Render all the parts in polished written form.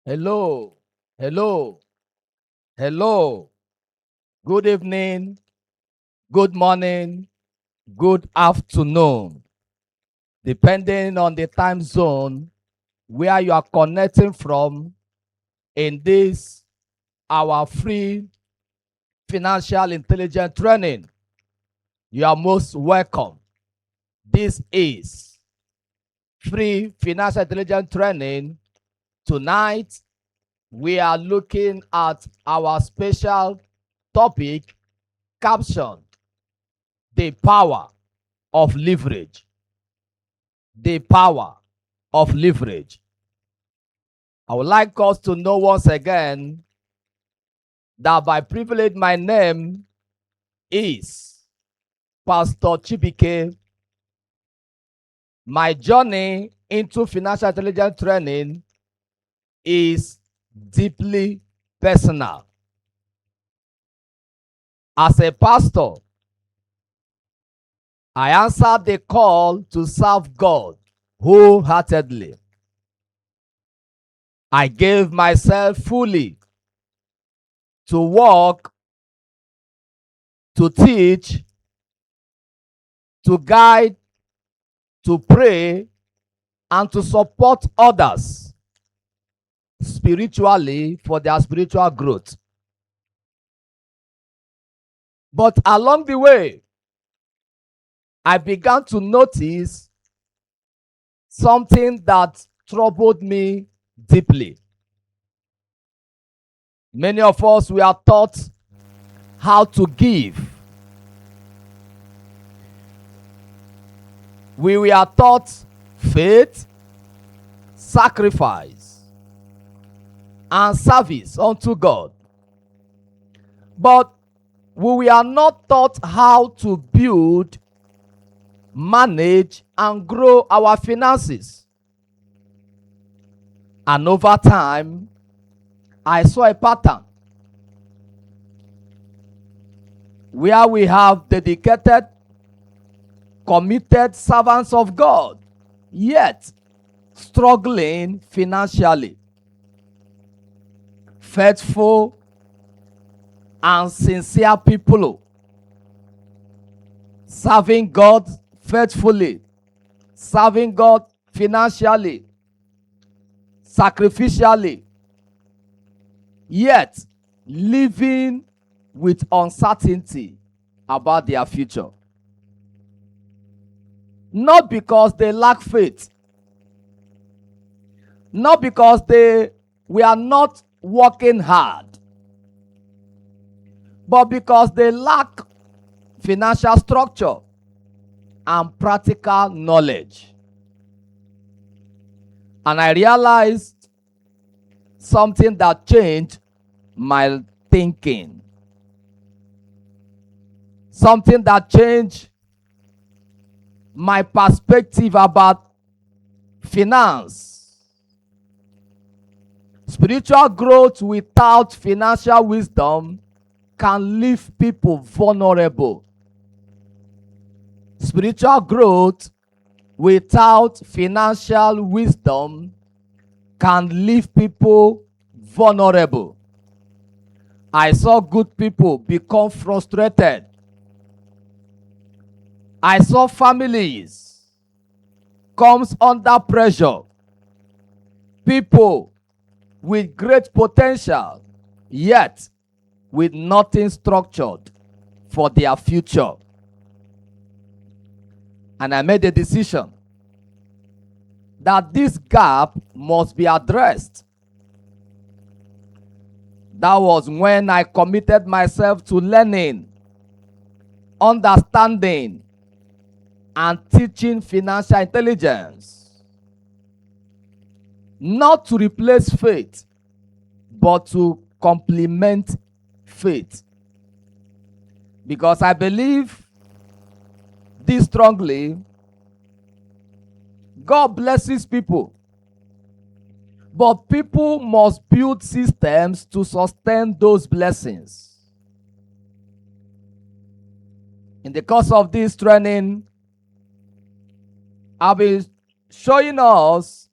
Hello, hello, hello. Good evening, good morning, good afternoon, depending on the time zone where you are connecting from in this our free financial intelligence training. You are most welcome. This is free financial intelligence training. Tonight, we are looking at our special topic captioned the power of leverage. The power of leverage. I would like us to know once again that by privilege, my name is Pastor Chibuike. My journey into financial intelligence training is deeply personal. As a pastor, I answered the call to serve God wholeheartedly. I gave myself fully to work, to teach, to guide, to pray, and to support others spiritually for their spiritual growth. But along the way, I began to notice something that troubled me deeply. Many of us, we are taught how to give. We were taught faith, sacrifice, and service unto God. But we were not taught how to build, manage, and grow our finances. And over time, I saw a pattern where we have dedicated, committed servants of God, yet struggling financially. Faithful and sincere people serving God faithfully, serving God financially, sacrificially, yet living with uncertainty about their future. Not because they lack faith, not because we are not working hard, but because they lack financial structure and practical knowledge. And I realized something that changed my thinking. Something that changed my perspective about finance. Spiritual growth without financial wisdom can leave people vulnerable. Spiritual growth without financial wisdom can leave people vulnerable. I saw good people become frustrated. I saw families comes under pressure. People with great potential, yet with nothing structured for their future. And I made a decision that this gap must be addressed. That was when I committed myself to learning, understanding, and teaching financial intelligence. Not to replace faith, but to complement faith. Because I believe this strongly, God blesses people, but people must build systems to sustain those blessings. In the course of this training, I'll be showing us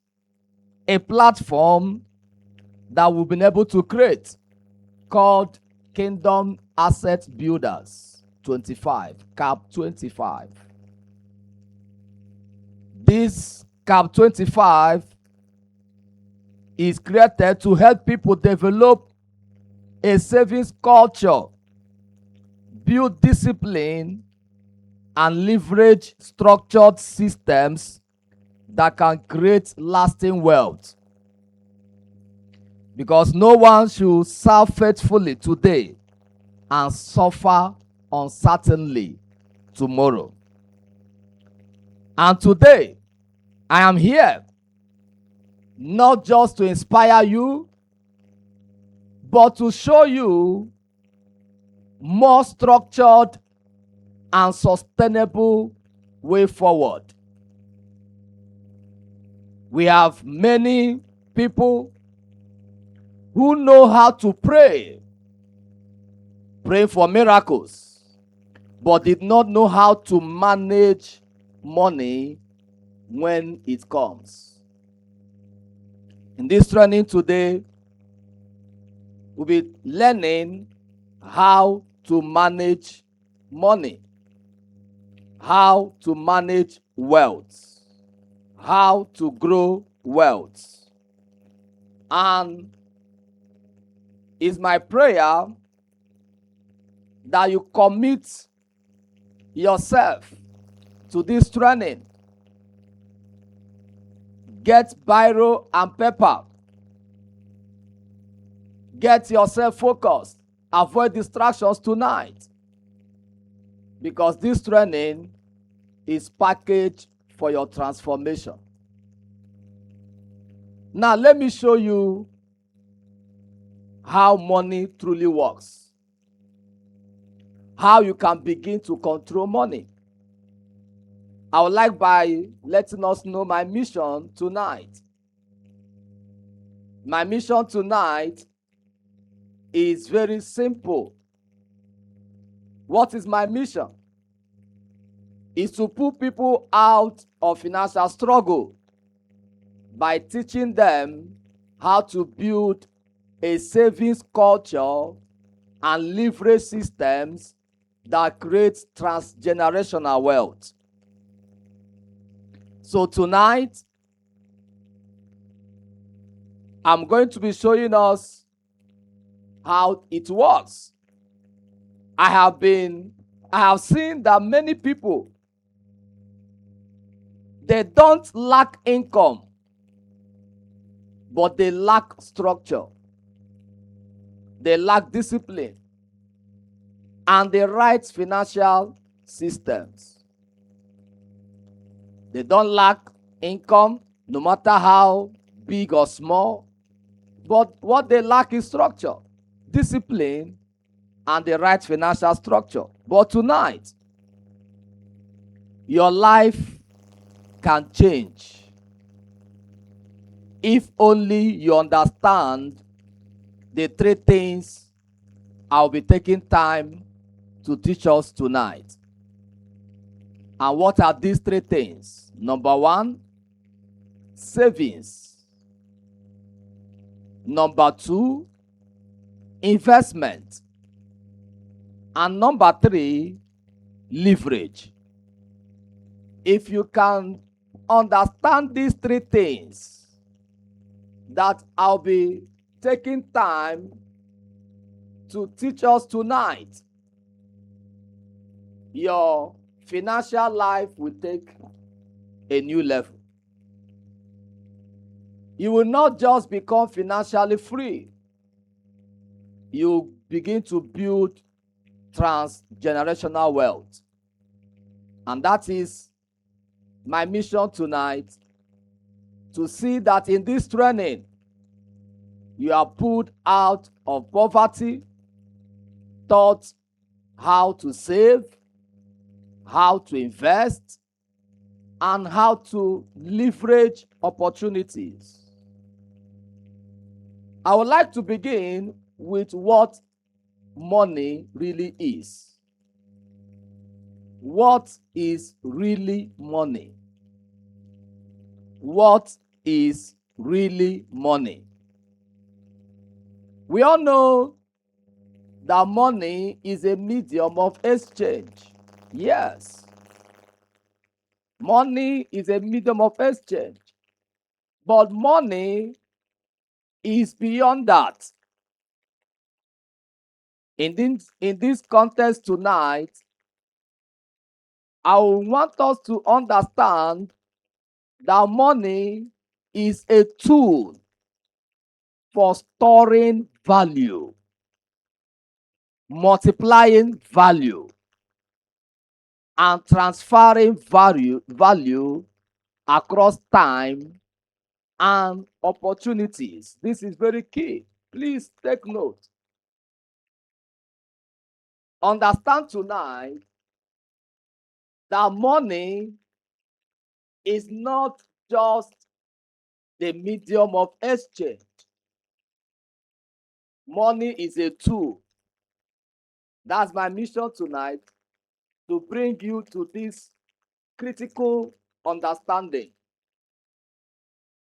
a platform that we've been able to create called Kingdom Asset Builders 25, CAP 25. This CAP 25 is created to help people develop a savings culture, build discipline, and leverage structured systems that can create lasting wealth. Because no one should serve faithfully today and suffer uncertainly tomorrow. And today, I am here not just to inspire you, but to show you more structured and sustainable way forward. We have many people who know how to pray for miracles, but did not know how to manage money when it comes. In this training today, we'll be learning how to manage money, how to manage wealth, how to grow wealth. And it's my prayer that you commit yourself to this training. Get biro and paper. Get yourself focused. Avoid distractions tonight, because this training is packaged for your transformation. Now, let me show you how money truly works, how you can begin to control money. I would like by letting us know my mission tonight. My mission tonight is very simple. What is my mission? Is to pull people out of financial struggle by teaching them how to build a savings culture and leverage systems that create transgenerational wealth. So tonight, I'm going to be showing us how it works. I have seen that many people, they don't lack income, but they lack structure. They lack discipline and the right financial systems. They don't lack income, no matter how big or small, but what they lack is structure, discipline, and the right financial structure. But tonight, your life can change if only you understand the three things I'll be taking time to teach us tonight. And what are these three things? Number one, savings. Number two, investment. And number three, leverage. If you can understand these three things that I'll be taking time to teach us tonight, your financial life will take a new level. You will not just become financially free. You begin to build transgenerational wealth. And that is my mission tonight, to see that in this training, you are pulled out of poverty, taught how to save, how to invest, and how to leverage opportunities. I would like to begin with what money really is. What is really money? What is really money? We all know that money is a medium of exchange. Yes, money is a medium of exchange. But money is beyond that. In this context tonight, I want us to understand that money is a tool for storing value, multiplying value, and transferring value across time and opportunities. This is very key. Please take note. Understand tonight that money is not just the medium of exchange. Money is a tool. That's my mission tonight, to bring you to this critical understanding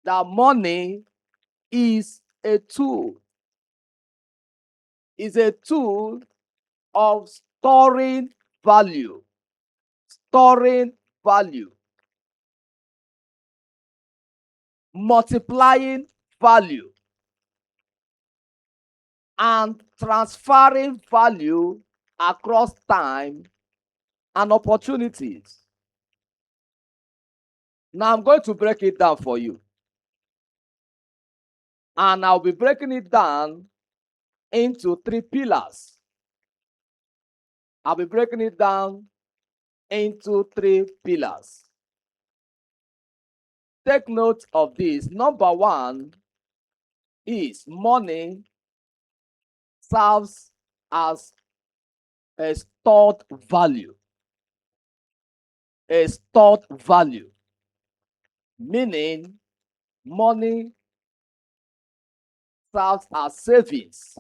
that money is a tool. Is a tool of storing value, storing value, multiplying value, and transferring value across time and opportunities. Now I'm going to break it down for you. And I'll be breaking it down into three pillars. I'll be breaking it down into three pillars. Take note of this. Number one is money serves as a stored value. A stored value, meaning money serves as savings.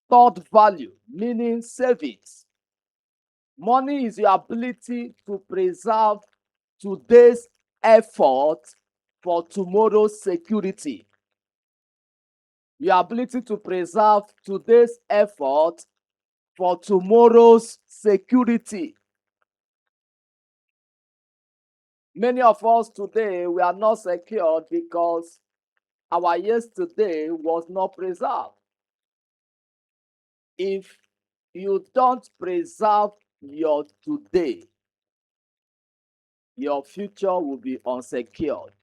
Stored value, meaning savings. Money is your ability to preserve today's effort for tomorrow's security. Your ability to preserve today's effort for tomorrow's security. Many of us today, we are not secured because our yesterday was not preserved. If you don't preserve your today, your future will be unsecured.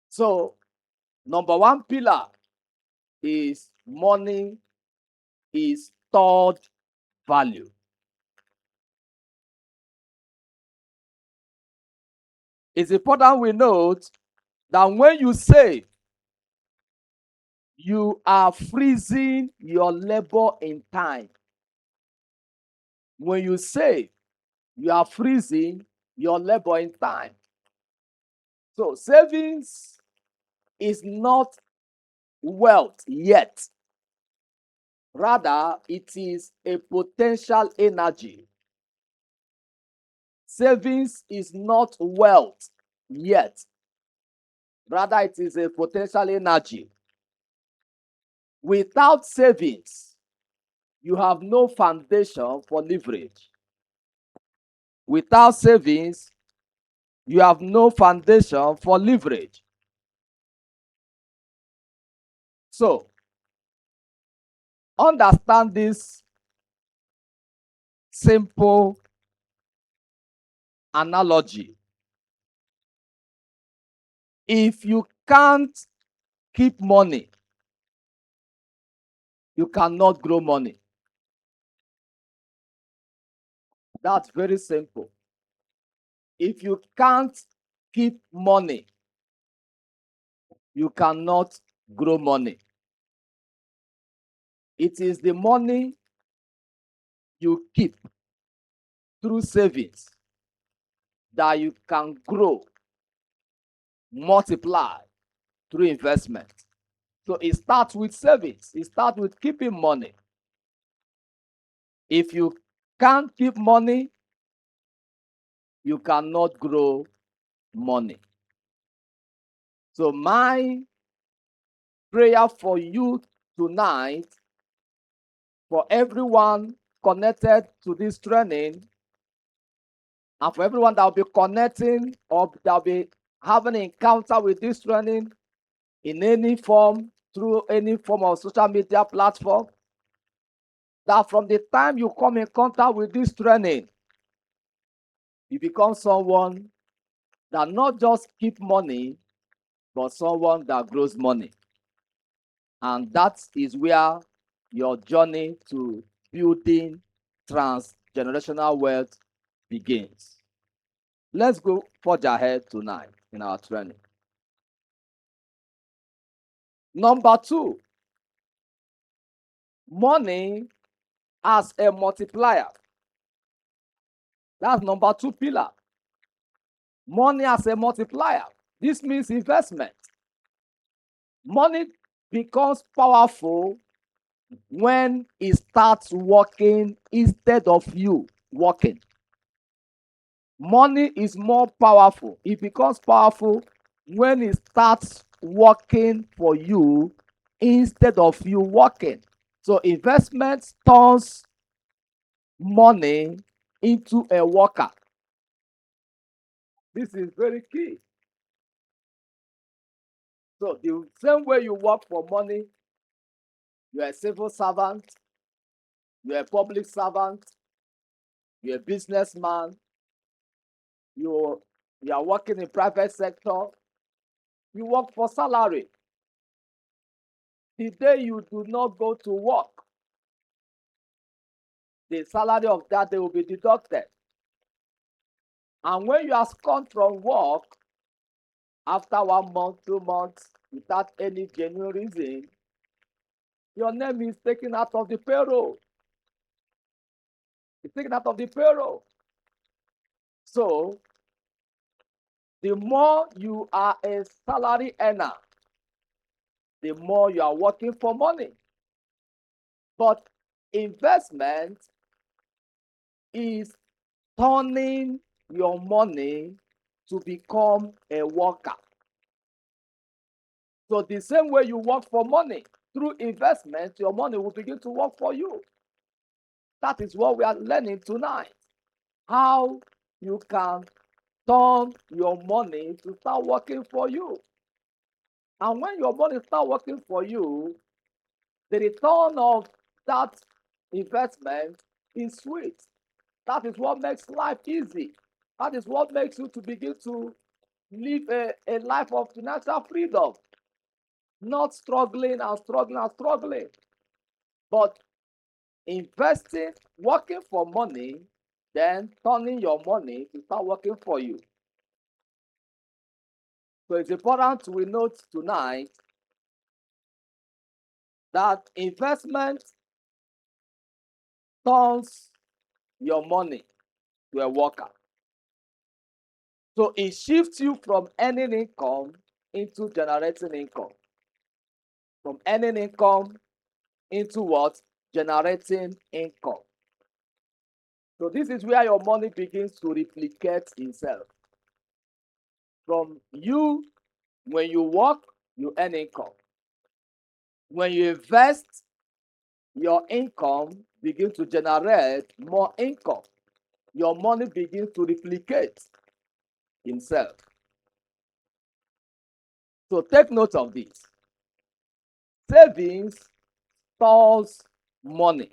So, number one pillar is money is stored value. It's important we note that when you save, you are freezing your labor in time. When you save, you are freezing your labor in time. So savings is not wealth yet. Rather, it is a potential energy. Savings is not wealth yet. Rather, it is a potential energy. Without savings, you have no foundation for leverage. Without savings, you have no foundation for leverage. So, understand this simple analogy. If you can't keep money, you cannot grow money. That's very simple. If you can't keep money, you cannot grow money. It is the money you keep through savings that you can grow, multiply through investment. So it starts with savings. It starts with keeping money. If you can't keep money, you cannot grow money. So my prayer for you tonight, for everyone connected to this training, and for everyone that will be connecting or that will be having an encounter with this training in any form, through any form of social media platform, that from the time you come in contact with this training, you become someone that not just keep money, but someone that grows money. And that is where your journey to building transgenerational wealth begins. Let's go forge ahead tonight in our training. Number 2, money as a multiplier. That's number 2 pillar. Money as a multiplier. This means investment. Money becomes powerful when it starts working instead of you working. Money is more powerful. It becomes powerful when it starts working for you instead of you working. So investment turns money into a worker. This is very key. So the same way you work for money, you're a civil servant, you're a public servant, you're a businessman, you are working in private sector, you work for salary. The day you do not go to work, the salary of that day will be deducted. And when you are scorned from work after 1 month, 2 months, without any genuine reason, your name is taken out of the payroll. It's taken out of the payroll. So the more you are a salary earner, the more you are working for money. But investment is turning your money to become a worker. So the same way you work for money, through investment, your money will begin to work for you. That is what we are learning tonight. How you can turn your money to start working for you. And when your money start working for you, the return of that investment is sweet. That is what makes life easy. That is what makes you to begin to live a life of financial freedom. Not struggling and struggling and struggling, but investing, working for money, then turning your money to start working for you. So it's important we note tonight that investment turns your money to a worker. So it shifts you from earning income into generating income. From earning income into what? Generating income. So this is where your money begins to replicate itself. From you, when you work, you earn income. When you invest, your income begins to generate more income. Your money begins to replicate itself. So take note of this. Savings stores money,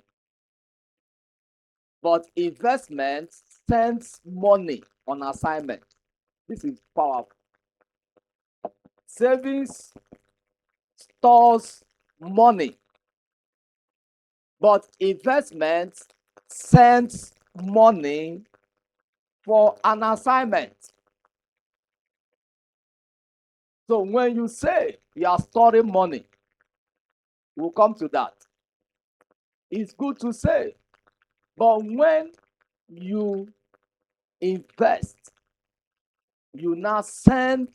but investment sends money on assignment. This is powerful. Savings stores money, but investment sends money for an assignment. So when you say you are storing money, we'll come to that. It's good to say, but when you invest, you now send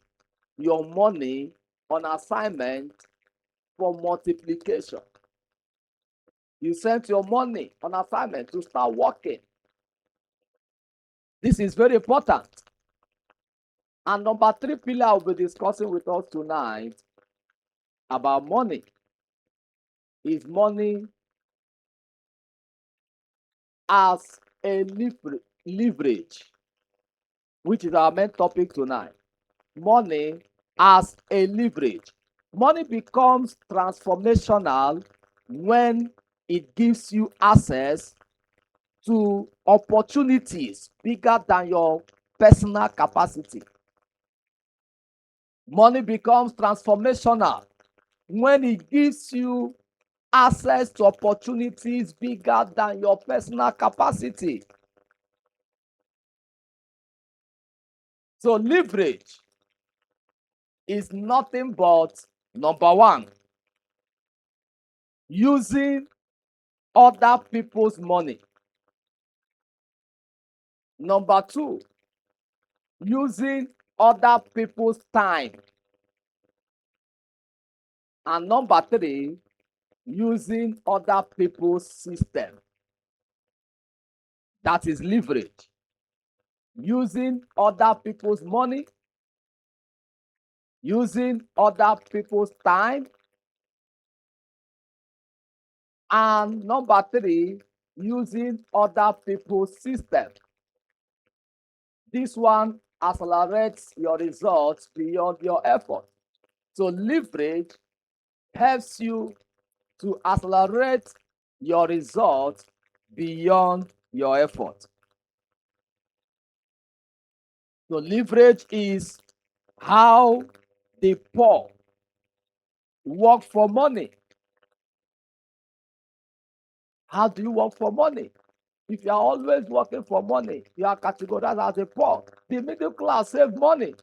your money on assignment for multiplication. You send your money on assignment to start working. This is very important. And number 3 pillar I'll be discussing with us tonight about money is money as a leverage, which is our main topic tonight. Money as a leverage. Money becomes transformational when it gives you access to opportunities bigger than your personal capacity. Money becomes transformational when it gives you access to opportunities bigger than your personal capacity. So leverage is nothing but, number 1, using other people's money. Number 2, using other people's time. And number 3, using other people's system. That is leverage. Using other people's money, using other people's time, and number 3, using other people's system. This one accelerates your results beyond your effort. So leverage helps you to accelerate your results beyond your effort. So leverage is how the poor work for money. How do you work for money? If you are always working for money, you are categorized as a poor. The middle class save money,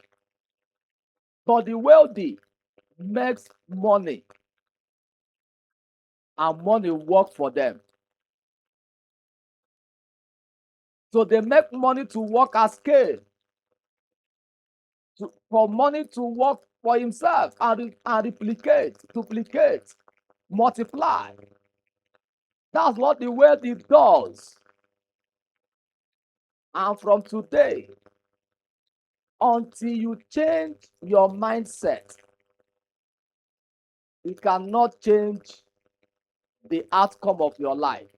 but the wealthy makes money, and money work for them. So they make money to work as scale, for money to work for himself and replicate, duplicate, multiply. That's what the wealthy does. And from today, until you change your mindset, you cannot change the outcome of your life.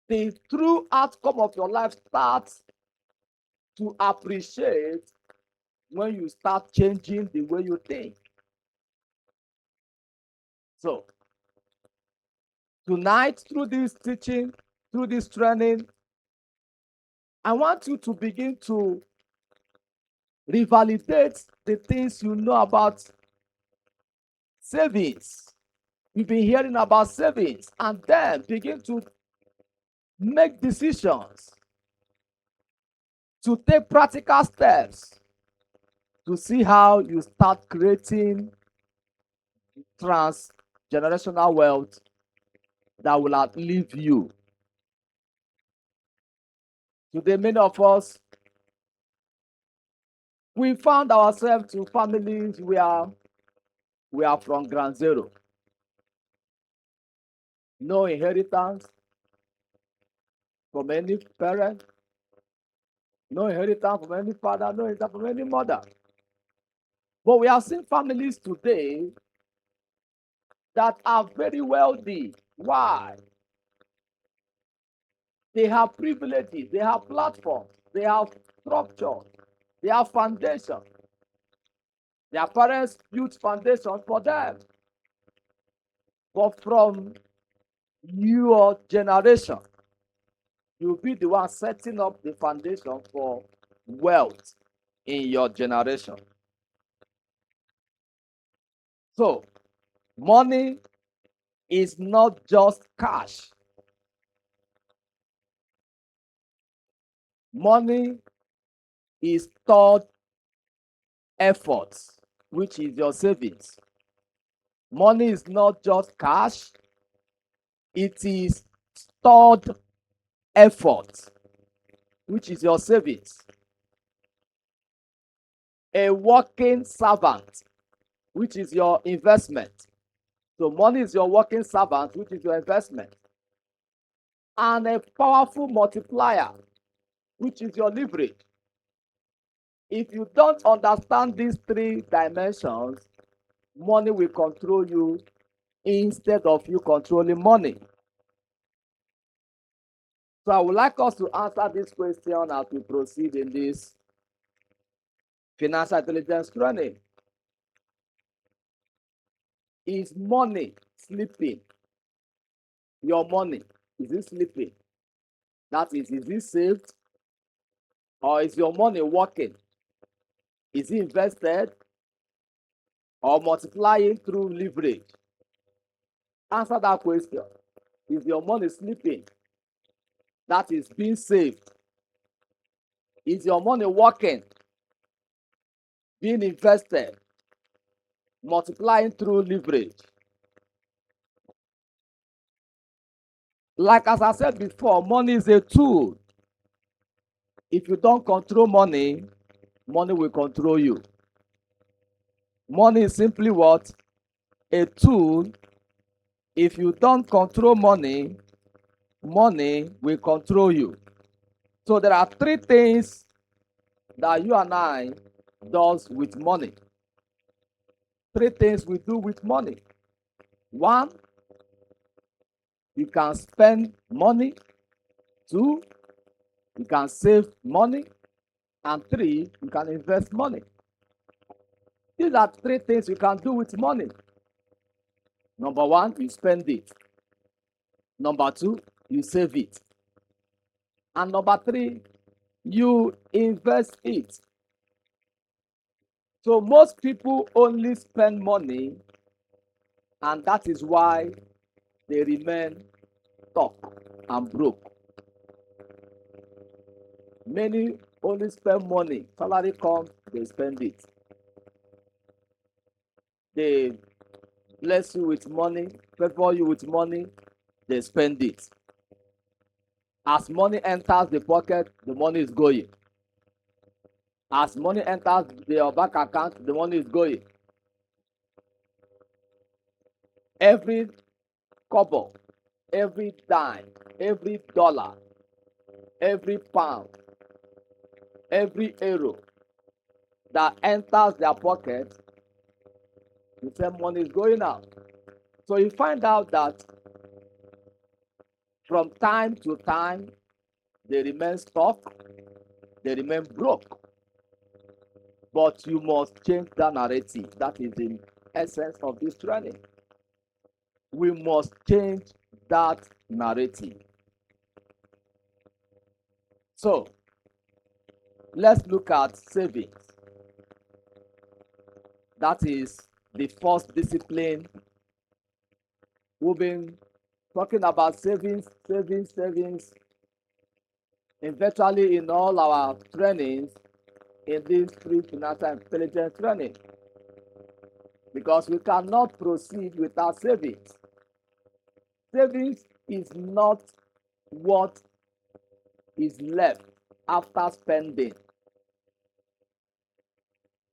The true outcome of your life starts to appreciate when you start changing the way you think. So, tonight, through this teaching, through this training, I want you to begin to revalidate the things you know about savings. You've been hearing about savings, and then begin to make decisions, to take practical steps to see how you start creating transgenerational wealth that will outlive you. Today, many of us, we found ourselves to families where we are from ground zero. No inheritance from any parent, no inheritance from any father, no inheritance from any mother. But we have seen families today that are very wealthy. Why? They have privileges, they have platforms, they have structure, they have foundation. Their parents built foundation for them. But from your generation, you'll be the one setting up the foundation for wealth in your generation. So, money is not just cash. Money is stored efforts, which is your savings. Money is not just cash, it is stored effort, which is your savings. A working servant, which is your investment. So money is your working servant, which is your investment. And a powerful multiplier, which is your leverage. If you don't understand these three dimensions, money will control you instead of you controlling money. So I would like us to answer this question as we proceed in this financial intelligence training. Is money sleeping? Your money, is it sleeping? That is it saved? Or is your money working? Is it invested or multiplying through leverage? Answer that question. Is your money sleeping? That is being saved. Is your money working? Being invested? Multiplying through leverage? Like as I said before, money is a tool. If you don't control money, money will control you. Money is simply what? A tool. If you don't control money, money will control you. So there are three things that you and I does with money. Three things we do with money. One, you can spend money. Two, you can save money. And three, you can invest money. These are three things you can do with money. Number one, you spend it. Number two, you save it. And number three, you invest it. So most people only spend money, and that is why they remain stuck and broke. Many only spend money. Salary comes, they spend it. They bless you with money, favor you with money, they spend it. As money enters the pocket, the money is going. As money enters your bank account, the money is going. Every kobo, every dime, every dollar, every pound, every euro that enters their pocket, the same money is going out. So you find out that from time to time, they remain stuck, they remain broke. But you must change that narrative. That is the essence of this training. We must change that narrative. So, let's look at savings. That is the first discipline. We've been talking about savings, and virtually in all our trainings in this free financial intelligence training. Because we cannot proceed without savings. Savings is not what is left after spending.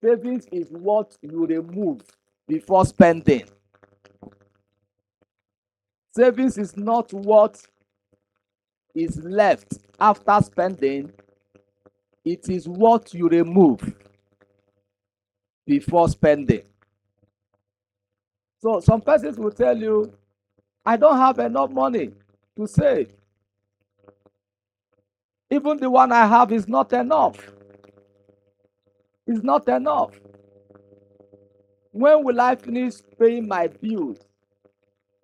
Savings is what you remove before spending. Savings is not what is left after spending. It is what you remove before spending. So some persons will tell you, I don't have enough money to save. Even the one I have is not enough. It's not enough. When will I finish paying my bills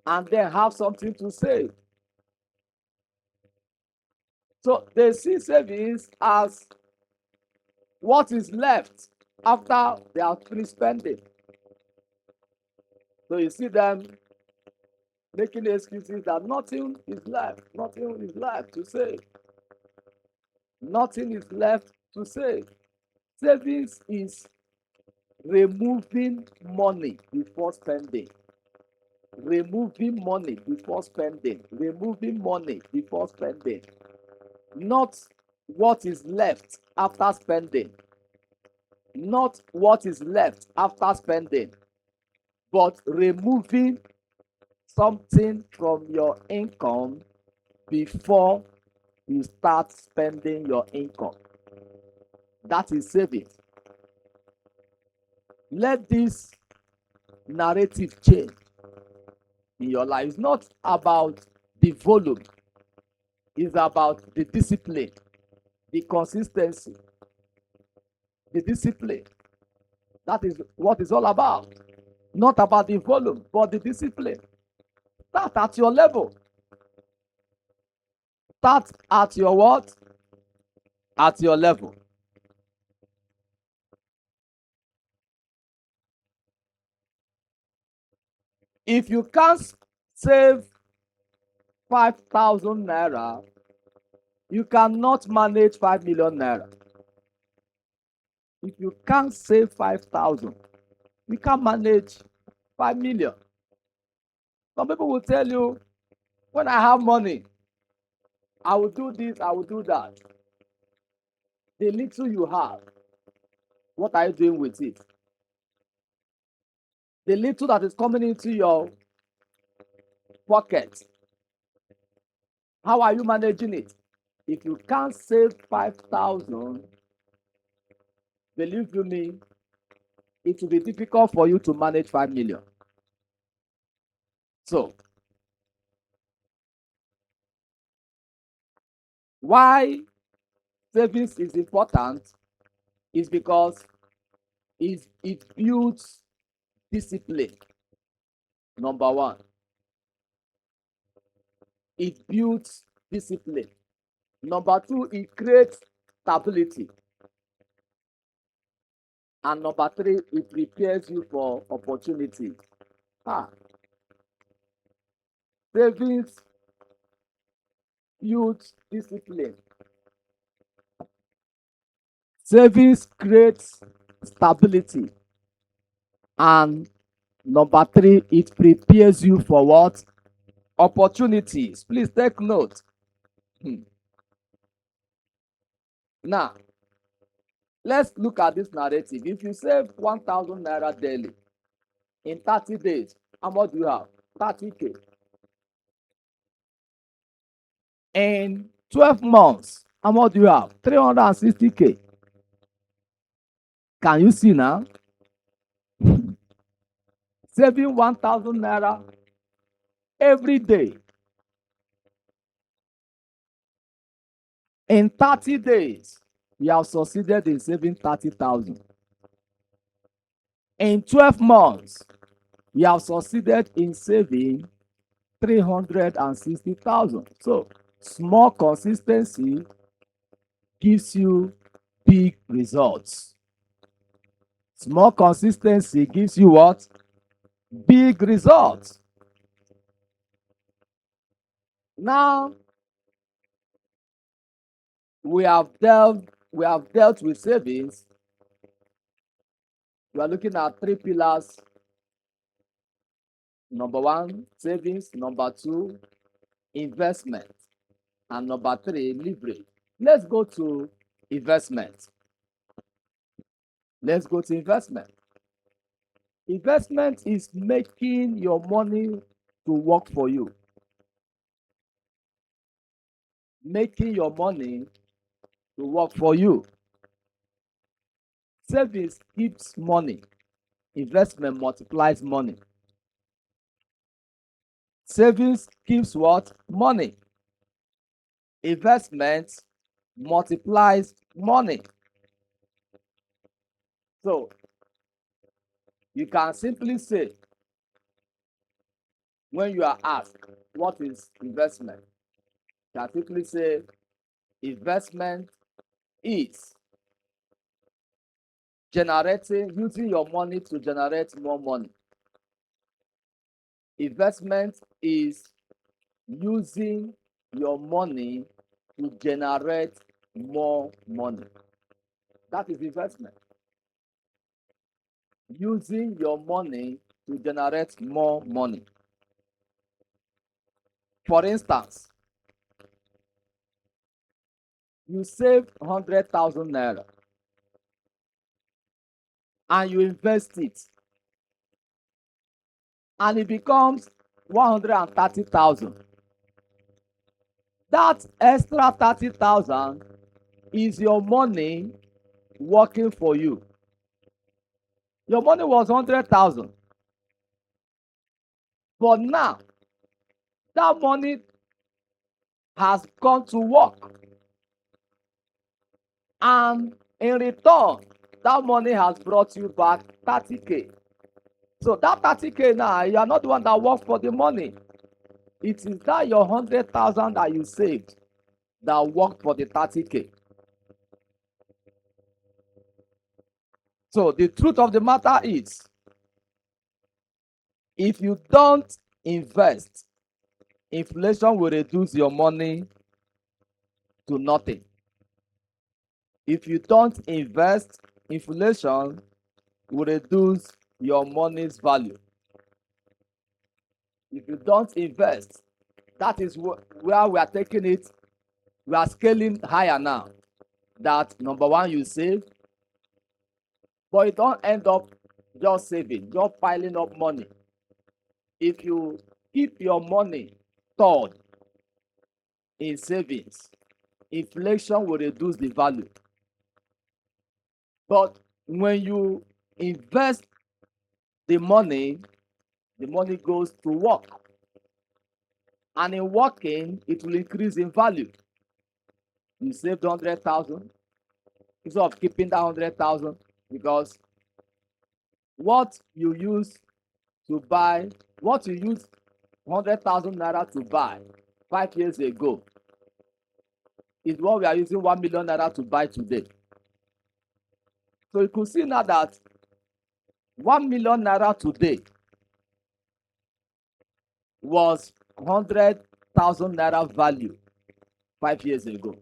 and then have something to save? So they see savings as what is left after they have finished spending. So you see them making excuses that nothing is left to save. Nothing is left to save. Savings is removing money before spending. Removing money before spending. Removing money before spending. Not what is left after spending. Not what is left after spending, but removing something from your income before you start spending your income. That is savings. Let this narrative change in your life. It's not about the volume, it's about the discipline, the consistency, the discipline. That is what it's all about. Not about the volume, but the discipline. Start at your level. Start at your what? At your level. If you can't save 5,000 naira, you cannot manage 5 million naira. If you can't save 5,000, you can manage 5 million. Some people will tell you, when I have money, I will do this, I will do that. The little you have, what are you doing with it? The little that is coming into your pocket, how are you managing it? If you can't save 5,000, believe you me, it will be difficult for you to manage 5 million. So, why savings is important is because it builds discipline. Number one, it builds discipline. Number two, it creates stability. And number three, it prepares you for opportunity. Savings builds discipline. Savings creates stability. And number three, it prepares you for what? Opportunities. Please take note. Now, let's look at this narrative. If you save 1,000 naira daily in 30 days, how much do you have? 30K. In 12 months, how much do you have? 360K. Can you see now? Saving 1,000 naira every day. In 30 days, you have succeeded in saving 30,000. In 12 months, you have succeeded in saving 360,000. So, small consistency gives you big results. Small consistency gives you what? Big results. Now, we have dealt with savings. We are looking at three pillars. Number one, savings. Number two, investment. And number three, leverage. Let's go to investment. Let's go to investment. Investment is making your money to work for you. Making your money to work for you. Savings keeps money. Investment multiplies money. Savings keeps what? Money. Investment multiplies money. So, you can simply say, when you are asked, what is investment? You can simply say, investment is using your money to generate more money. Investment is using your money to generate more money. That is investment. Using your money to generate more money. For instance, you save 100,000 naira and you invest it, and it becomes 130,000. That extra 30,000 is your money working for you. Your money was 100,000. But now, that money has gone to work. And in return, that money has brought you back 30K. So that 30K now, you are not the one that worked for the money. It is that your 100,000 that you saved that worked for the 30K. So the truth of the matter is, if you don't invest, inflation will reduce your money to nothing. If you don't invest, inflation will reduce your money's value. If you don't invest, that is where we are taking it. We are scaling higher now. That number one, you save, but you don't end up just saving, just piling up money. If you keep your money stored in savings, inflation will reduce the value. But when you invest the money goes to work. And in working, it will increase in value. You saved 100,000 instead of keeping that 100,000, because what you use 100,000 naira to buy 5 years ago is what we are using 1 million naira to buy today. So you could see now that 1 million naira today was 100,000 naira value 5 years ago.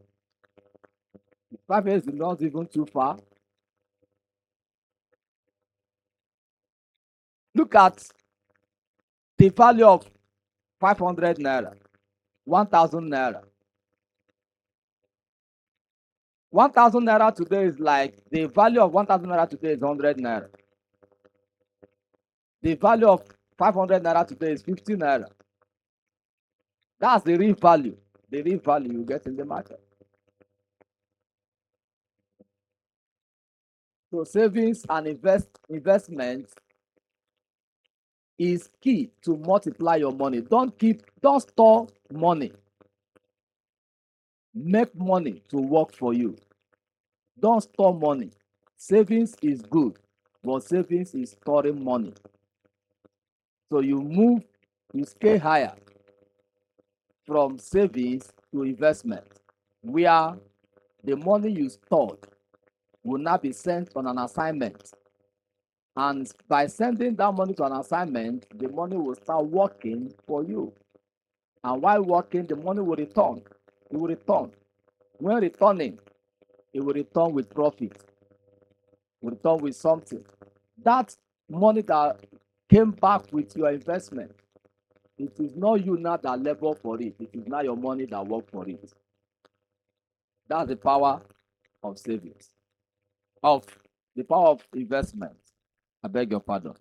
5 years is not even too far. Look at the value of 500 naira, 1,000 naira. 1,000 naira today is like, the value of 1,000 naira today is 100 naira. The value of 500 naira today is 50 naira. That's the real value you get in the market. So savings and investment is key to multiply your money. Don't store money. Make money to work for you. Don't store money. Savings is good, but savings is storing money. So you scale higher from savings to investment, where the money you stored will now be sent on an assignment. And by sending that money to an assignment, the money will start working for you. And while working, the money will return. It will return. When returning, it will return with profit. It will return with something. That money that came back with your investment, it is not you now that labor for it. It is not your money that work for it. That's the power of savings. Of the power of investment. I beg your pardon.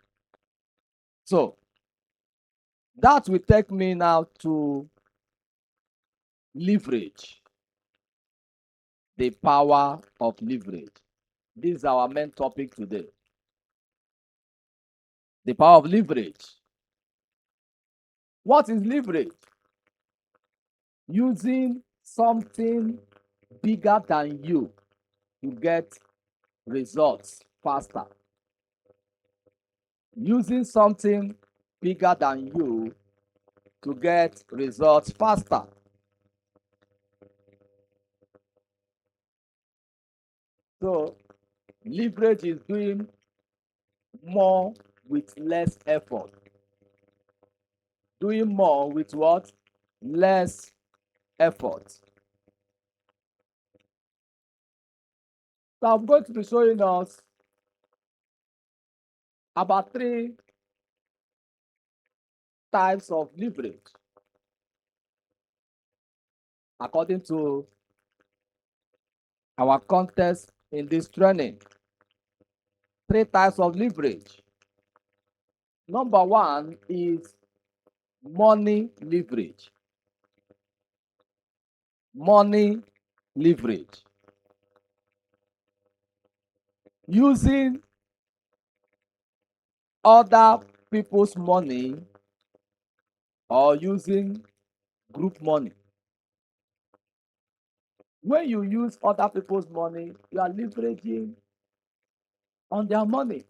So, that will take me now to leverage. The power of leverage. This is our main topic today. The power of leverage. What is leverage? Using something bigger than you to get results faster. Using something bigger than you to get results faster. So, leverage is doing more with less effort. Doing more with what? Less effort. So I'm going to be showing us about 3 types of leverage according to our context in this training. 3 types of leverage. Number 1 is money leverage. money leverage. Using other people's money or using group money. When you use other people's money, you are leveraging on their money.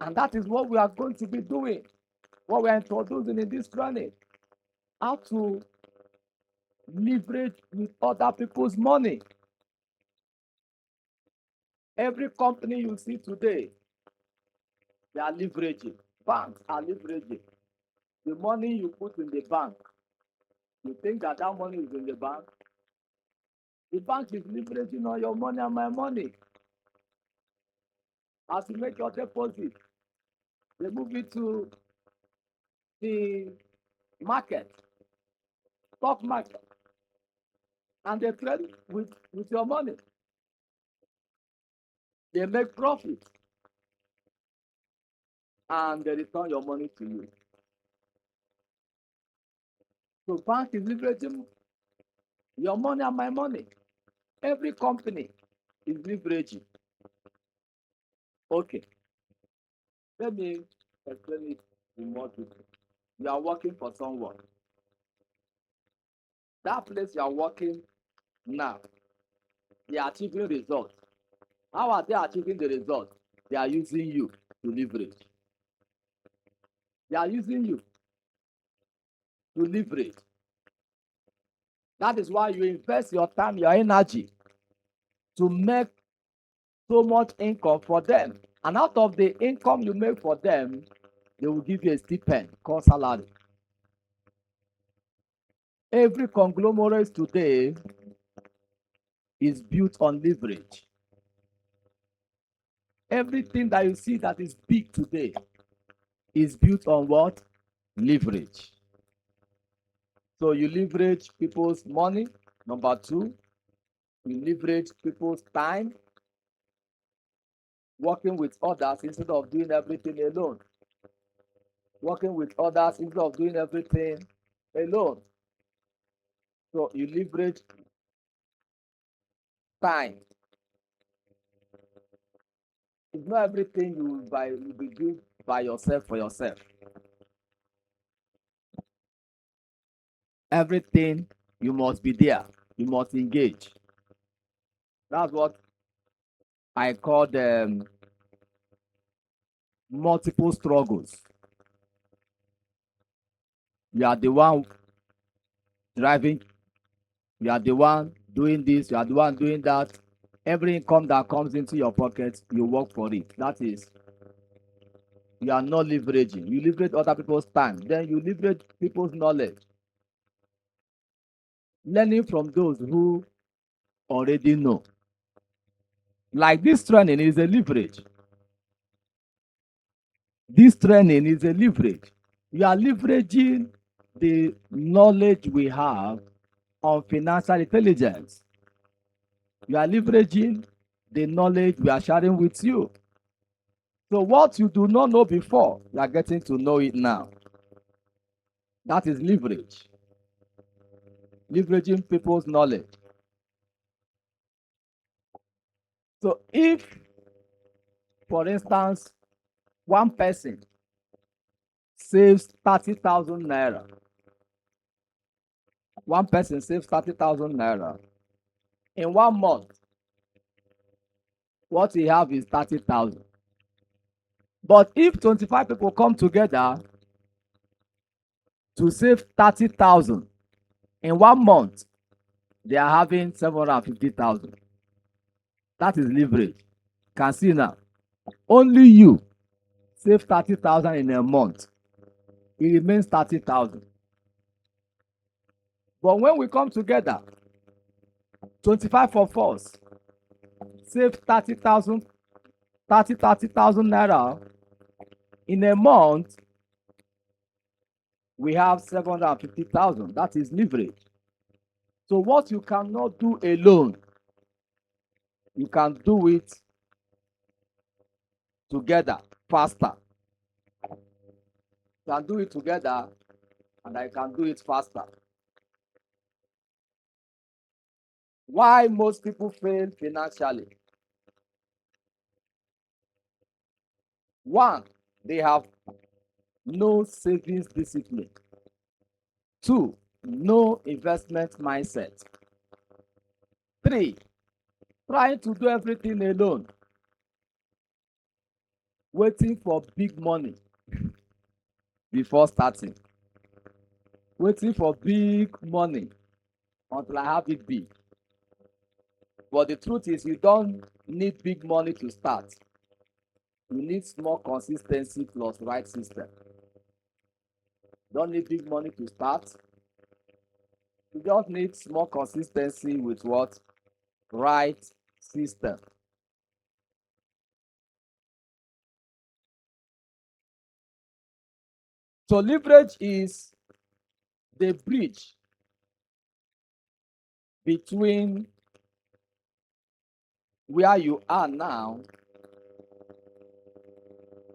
And that is what we are going to be doing, what we are introducing in this training. How to leverage with other people's money. Every company you see today, they are leveraging. Banks are leveraging. The money you put in the bank, you think that that money is in the bank? The bank is leveraging on your money and my money. As you make your deposit, they move it to the market, stock market, and they trade with your money. They make profit and they return your money to you. So bank is leveraging your money and my money. Every company is leveraging. Okay, let me explain it in more detail. You are working for someone. That place you are working now, they are achieving results. How are they achieving the result? They are using you to leverage. They are using you to leverage. That is why you invest your time, your energy to make so much income for them. And out of the income you make for them, they will give you a stipend called salary. Every conglomerate today is built on leverage. Everything that you see that is big today is built on what? Leverage. So you leverage people's money. Number two, you leverage people's time. Working with others instead of doing everything alone. Working with others instead of doing everything alone. So you leverage time. It's not everything you be doing by yourself for yourself. Everything you must be there. You must engage. That's what I call them multiple struggles. You are the one driving, you are the one doing this, you are the one doing that. Every income that comes into your pocket, you work for it. That is, you are not leveraging. You leverage other people's time. Then you leverage people's knowledge. Learning from those who already know. Like this training is a leverage. This training is a leverage. You are leveraging the knowledge we have on financial intelligence. You are leveraging the knowledge we are sharing with you. So what you do not know before, you are getting to know it now. That is leverage. Leveraging people's knowledge. So if, for instance, one person saves 30,000 naira, one person saves 30,000 naira, in 1 month, what he have is 30,000. But if 25 people come together to save 30,000 in 1 month, they are having 750,000. That is leverage. Can see now. Only you save 30,000 in a month. It remains 30,000. But when we come together, 25 of us save 30,000 naira in a month, we have 750,000. That is leverage. So what you cannot do alone, you can do it together faster. You can do it together and I can do it faster. Why most people fail financially? One, they have no savings discipline. Two, no investment mindset. Three, trying to do everything alone, waiting for big money before starting. Waiting for big money until I have it big. But the truth is, you don't need big money to start. You need small consistency plus right system. Don't need big money to start. You just need small consistency with what? Right system. So leverage is the bridge between where you are now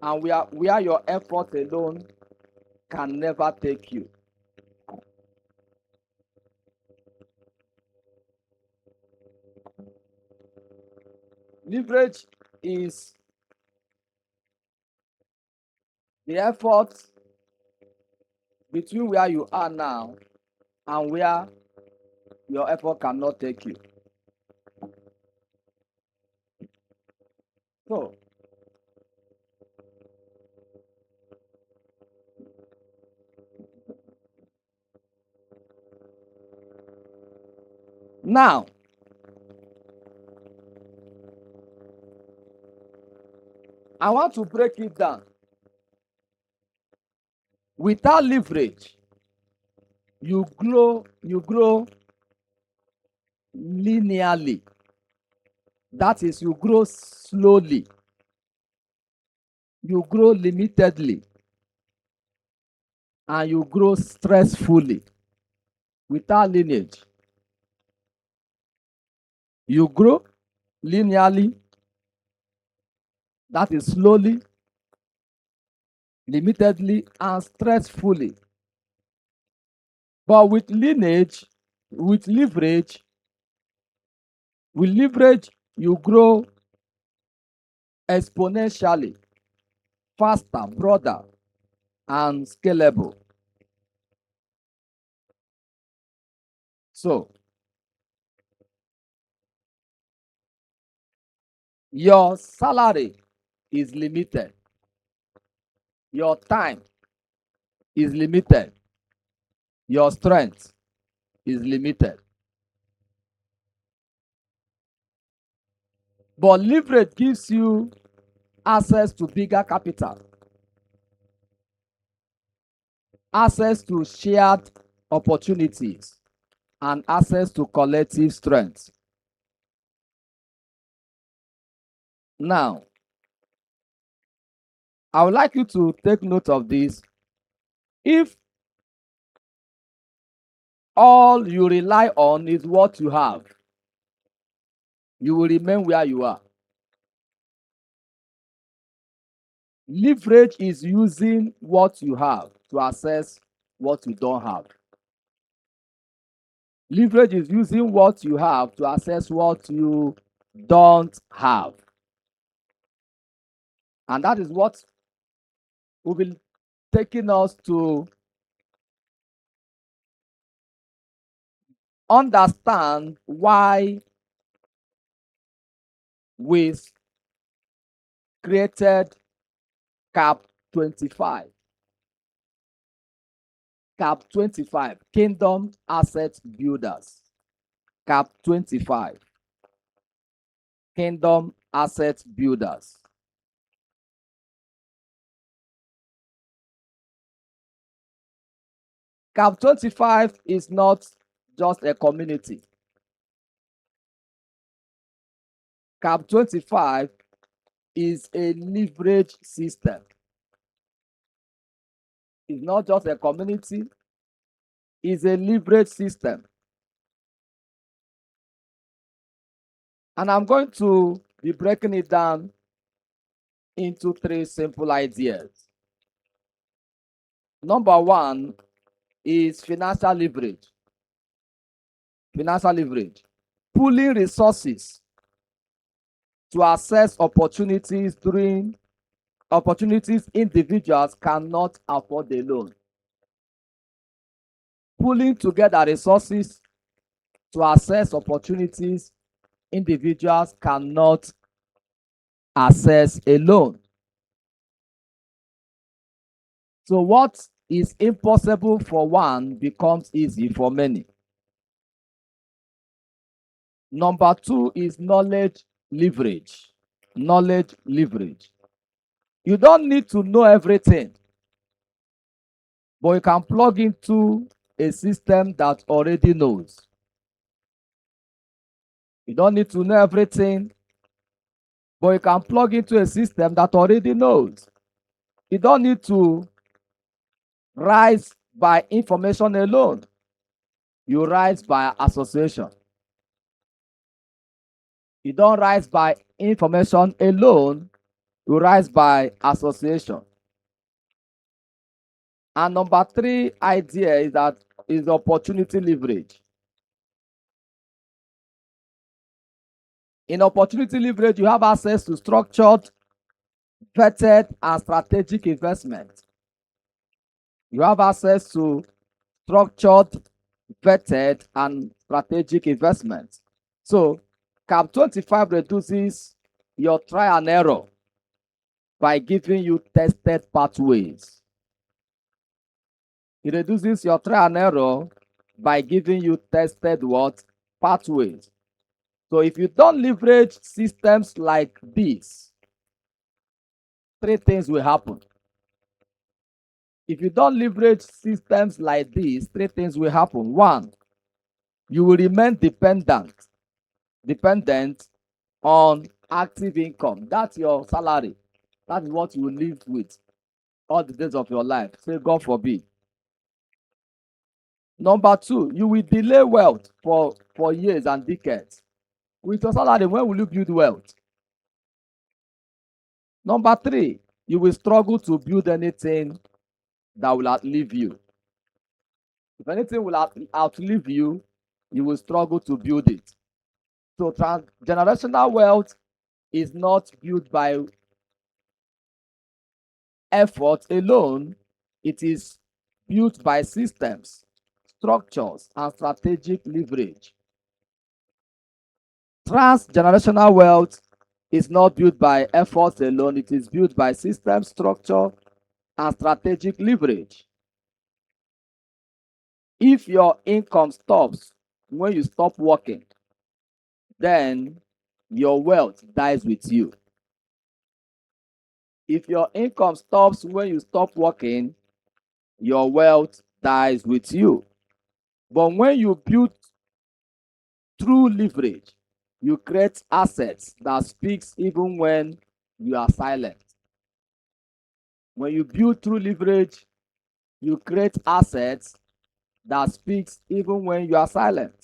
and where your effort alone can never take you. Leverage is the effort between where you are now and where your effort cannot take you. So, now, I want to break it down. Without leverage, you grow linearly. That is, you grow slowly. You grow limitedly. And you grow stressfully. Without lineage, you grow linearly. That is slowly, limitedly, and stressfully. But with lineage, with leverage, you grow exponentially, faster, broader, and scalable. So, your salary is limited. Your time is limited. Your strength is limited. But leverage gives you access to bigger capital, access to shared opportunities, and access to collective strength. Now, I would like you to take note of this. If all you rely on is what you have, you will remain where you are. Leverage is using what you have to access what you don't have. Leverage is using what you have to access what you don't have. And that is what will be taking us to understand why we created CAP 25. CAP 25, Kingdom Asset Builders. CAP 25, Kingdom Asset Builders. CAP 25 is not just a community. CAP 25 is a leverage system. It's not just a community, it's a leverage system. And I'm going to be breaking it down into three simple ideas. Number one, is financial leverage. Financial leverage. Pooling resources to access opportunities individuals cannot afford alone. Pooling together resources to access opportunities individuals cannot access alone. So what is impossible for one becomes easy for many. Number 2 is knowledge leverage. Knowledge leverage. You don't need to know everything, but you can plug into a system that already knows. You don't need to know everything, but you can plug into a system that already knows. You don't need to rise by information alone. You rise by association. You don't rise by information alone, you rise by association. And number 3 idea is opportunity leverage. In opportunity leverage, you have access to structured, vetted, and strategic investment. You have access to structured, vetted, and strategic investment. So, Cap 25 reduces your trial and error by giving you tested pathways. It reduces your trial and error by giving you tested what? Pathways. So if you don't leverage systems like this, 3 things will happen. If you don't leverage systems like this, 3 things will happen. 1, you will remain dependent on active income. That's your salary. That is what you will live with all the days of your life. Say God forbid. Number 2, you will delay wealth for years and decades. With your salary, when will you build wealth? Number 3, you will struggle to build anything that will outlive you. If anything will outlive you, you will struggle to build it. So generational wealth is not built by effort alone. It is built by systems, structures, and strategic leverage. Transgenerational wealth is not built by effort alone. It is built by system, structure, and strategic leverage. If your income stops when you stop working, then your wealth dies with you. If your income stops when you stop working, your wealth dies with you. But when you build through leverage, you create assets that speaks even when you are silent. When you build through leverage, you create assets that speaks even when you are silent.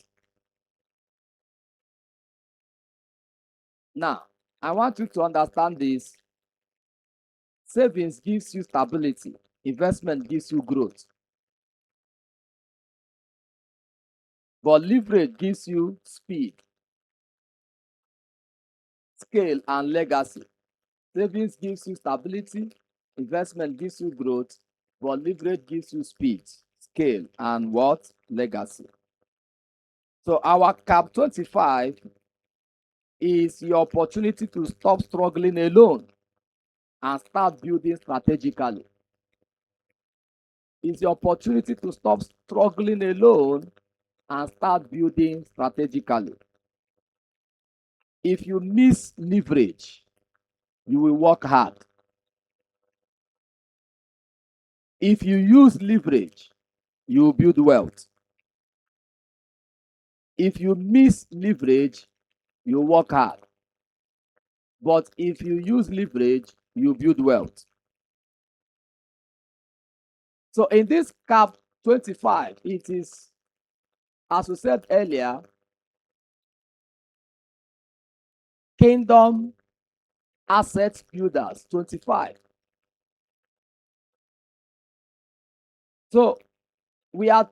Now, I want you to understand this. Savings gives you stability. Investment gives you growth. But leverage gives you speed, scale, and legacy. Savings gives you stability. Investment gives you growth. But leverage gives you speed, scale, and what? Legacy. So our Cap 25 is your opportunity to stop struggling alone and start building strategically. It's your opportunity to stop struggling alone and start building strategically. If you miss leverage, you will work hard. If you use leverage, you will build wealth. If you miss leverage, you work hard. But if you use leverage, you build wealth. So in this Cap 25, it is, as we said earlier, Kingdom Asset Builders 25. So We are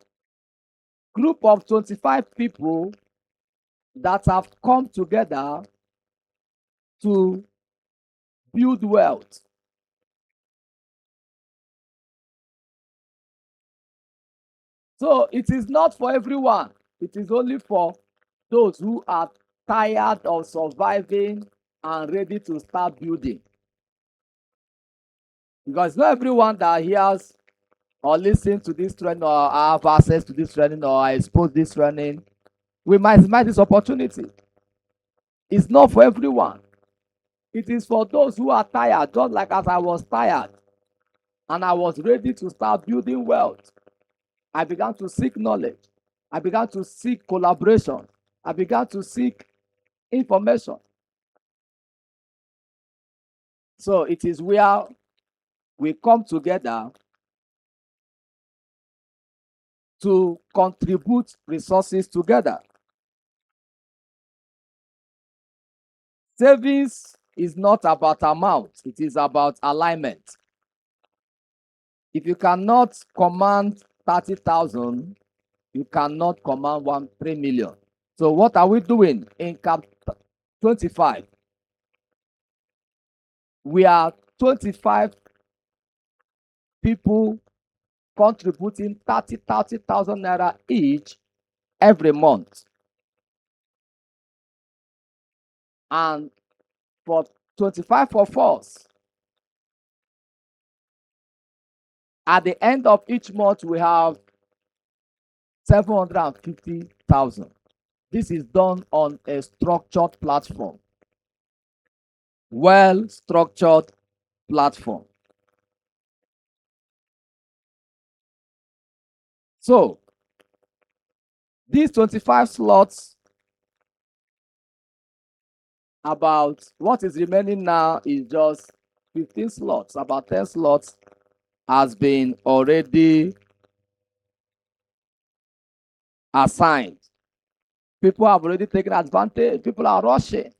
group of 25 people that have come together to build wealth. So it is not for everyone. It is only for those who are tired of surviving and ready to start building. Because not everyone that hears or listen to this training or have access to this training or expose this training we maximize this opportunity. It's not for everyone. It is for those who are tired, just like as I was tired and I was ready to start building wealth. I began to seek knowledge. I began to seek collaboration. I began to seek information. So it is where we come together to contribute resources together. Savings is not about amount, it is about alignment. If you cannot command 30,000, you cannot command 3 million. So what are we doing in Cap 25? We are 25 people contributing 30,000 naira each every month. And for 25 of us, at the end of each month, we have 750,000. This is done on a structured platform. Well-structured platform. So, these 25 slots, about what is remaining now is just 15 slots. About 10 slots has been already assigned. People have already taken advantage. People are rushing.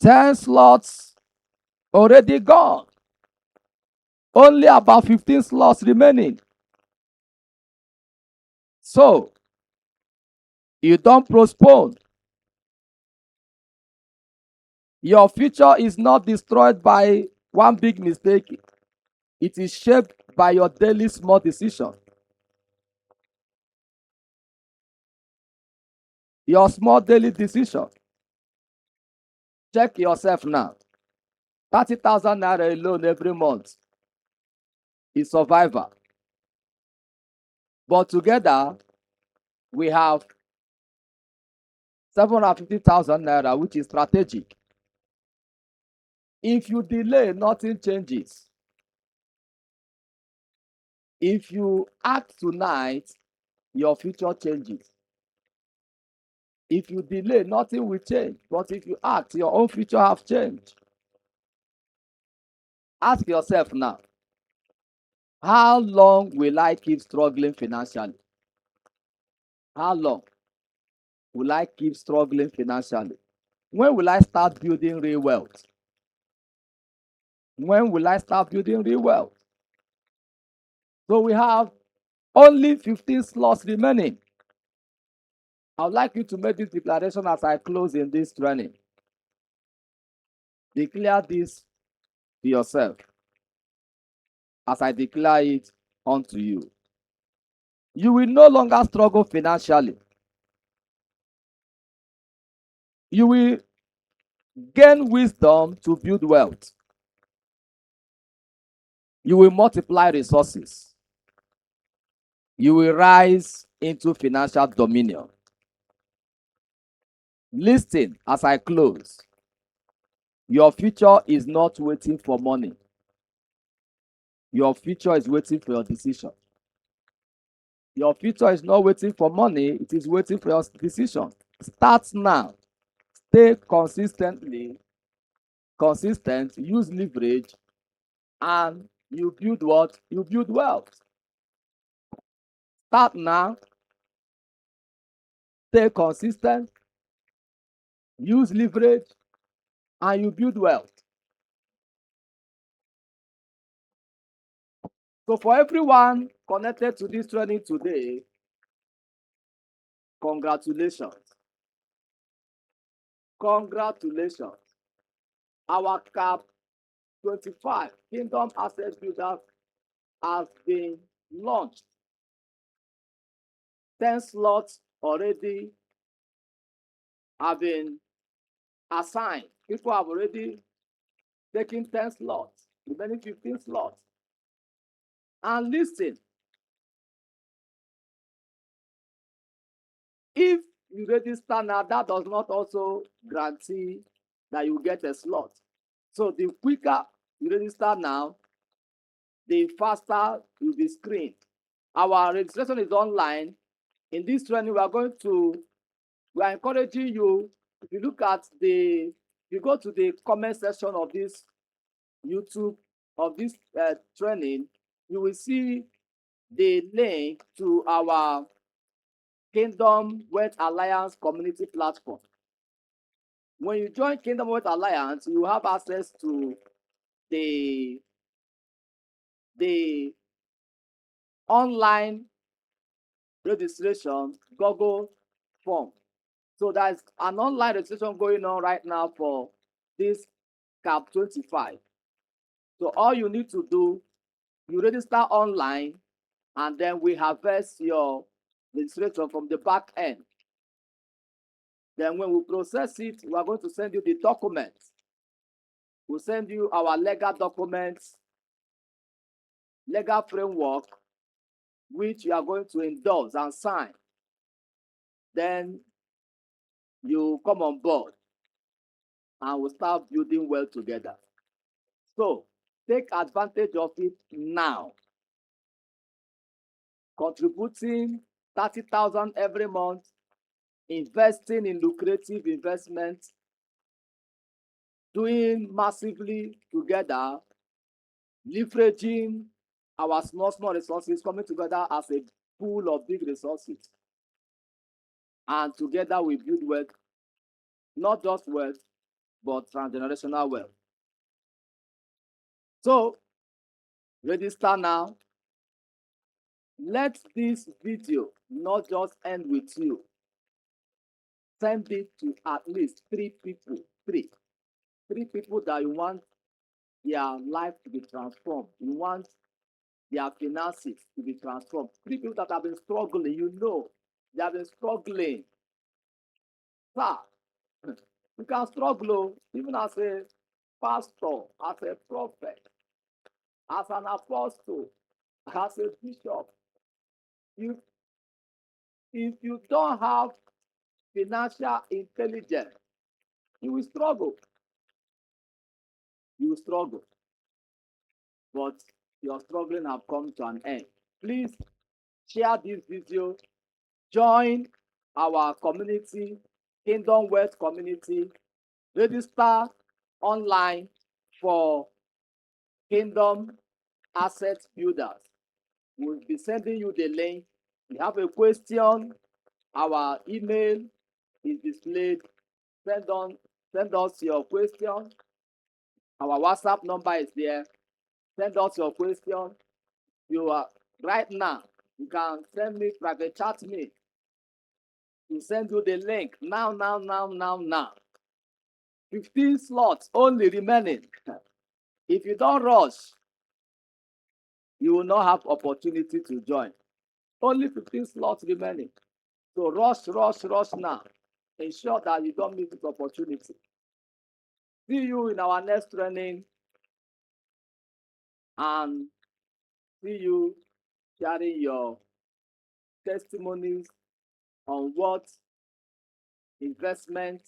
10 slots already gone. Only about 15 slots remaining. So, you don't postpone. Your future is not destroyed by one big mistake. It is shaped by your daily small decision. Your small daily decision. Check yourself now. 30,000 naira alone every month is survival. But together, we have 750,000 naira, which is strategic. If you delay, nothing changes. If you act tonight, your future changes. If you delay, nothing will change. But if you act, your own future have changed. Ask yourself now, how long will I keep struggling financially? How long will I keep struggling financially? When will I start building real wealth? When will I start building real wealth? So we have only 15 slots remaining. I would like you to make this declaration as I close in this training. Declare this to yourself as I declare it unto you. You will no longer struggle financially. You will gain wisdom to build wealth. You will multiply resources. You will rise into financial dominion. Listen as I close. Your future is not waiting for money. Your future is waiting for your decision. Your future is not waiting for money, it is waiting for your decision. Start now. Stay consistent, use leverage, and you build what? You build wealth. Start now. Stay consistent, use leverage, and you build wealth. So for everyone connected to this training today, congratulations. Congratulations. Our CAP 25 Kingdom Asset Builder has been launched. 10 slots already have been assigned. People have already taken 10 slots, remaining 15 slots. And listen, if you register now, that does not also guarantee that you get a slot. So the quicker you register now, the faster you'll be screened. Our registration is online. In this training, we are encouraging you. If you look at you go to the comment section of this YouTube, of this training, you will see the link to our Kingdom Wealth Alliance community platform. When you join Kingdom Wealth Alliance, you have access to the online registration Google form. So there's an online registration going on right now for this CAP 25. So all you need to do, you register online, and then we harvest your registration from the back end. Then when we process it, we are going to send you the documents. We'll send you our legal documents, legal framework, which you are going to endorse and sign. Then you come on board and we'll start building well together. So take advantage of it now. Contributing 30,000 every month, investing in lucrative investments, doing massively together, leveraging our small resources, coming together as a pool of big resources. And together we build wealth, not just wealth, but transgenerational wealth. So register now. Let this video not just end with you. Send it to at least 3 people. Three people that you want their life to be transformed. You want their finances to be transformed. 3 people that have been struggling, they have been struggling. Sir, you can struggle even as a pastor, as a prophet, as an apostle, as a bishop. If you don't have financial intelligence, you will struggle. You will struggle. But your struggling have come to an end. Please share this video. Join our community, Kingdom Wealth community. Register online for Kingdom Asset Builders. We'll be sending you the link. If you have a question, our email is displayed. Send us your question. Our WhatsApp number is there. Send us your question. You are right now. You can send me private chat me. We'll send you the link now. 15 slots only remaining. If you don't rush, you will not have opportunity to join. Only 15 slots remaining. So rush now. Ensure that you don't miss this opportunity. See you in our next training, and see you sharing your testimonies on what investment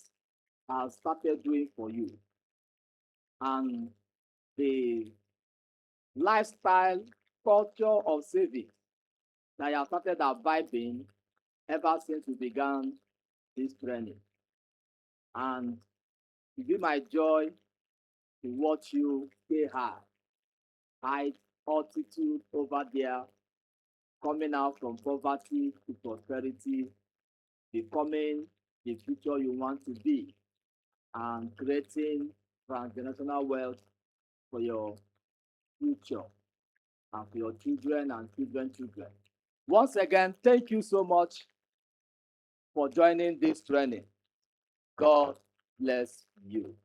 has started doing for you and the lifestyle culture of saving that you have started abiding ever since we began this training. And it will be my joy to watch you stay high altitude over there, coming out from poverty to prosperity, becoming the future you want to be, and creating transgenerational wealth for your future. and for your children and children. Once again, thank you so much for joining this training. God bless you.